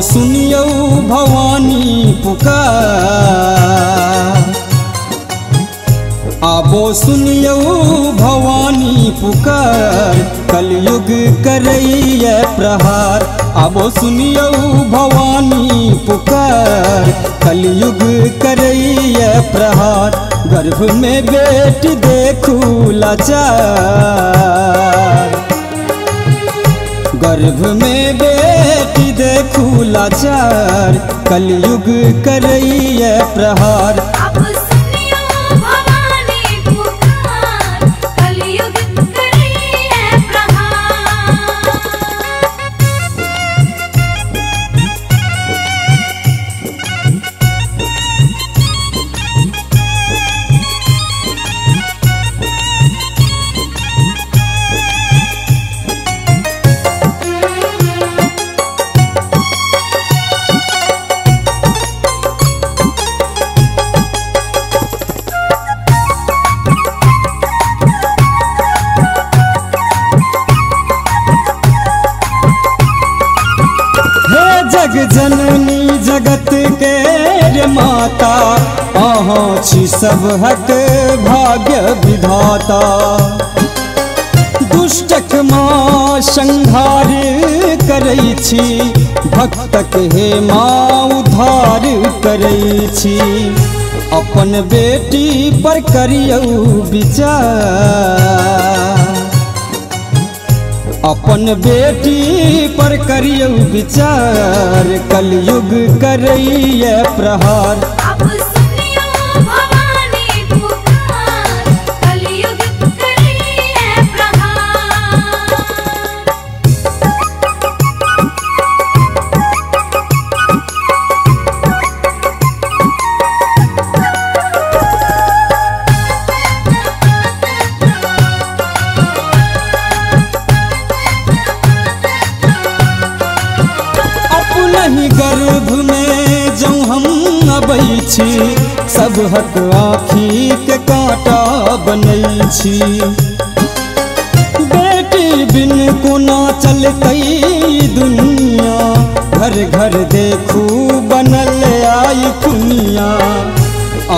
सुनियो भवानी पुकार, आबो सुनियो भवानी पुकार, कलयुग करैया प्रहार। आबो सुनियो भवानी पुकार, कलयुग करैया प्रहार। गर्भ में बेटी देखू लाचार, गर्भ में बेटी देखू लाचार, कलयुग करैया प्रहार। जग जननी जगत के रे माता, अहाँ छी सबहक भाग्य विधाता। दुष्टक माँ संहार करै छी, भक्तक हे माँ उद्धार करै छी। अपन बेटी पर करियौ विचार, अपन बेटी पर करियौ विचार, कलयुग करैया प्रहार। नहीं गर्भ में जो हम अबै छी, सबहक आँखि के काँटा बनै छी। बेटी बिन कोना चलतै दुनिया, घर घर देखू बनल आई खुनिया।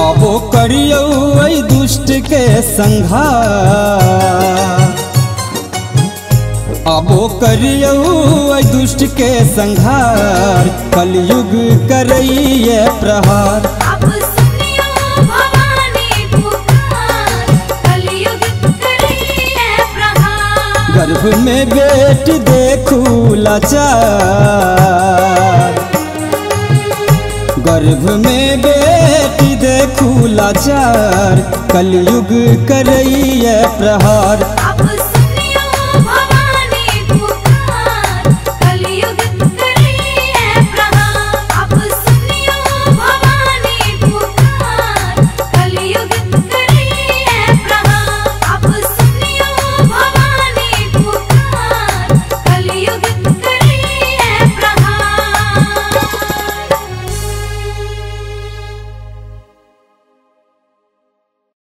आबो करियौ ऐ दुष्ट के संहार, आबो करियौ ऐ दुष्ट के संहार, कलयुग करैया प्रहार। गर्भ में बेटी देखू लाचार, गर्भ में बेटी देखू लाचार, कलयुग करैया प्रहार।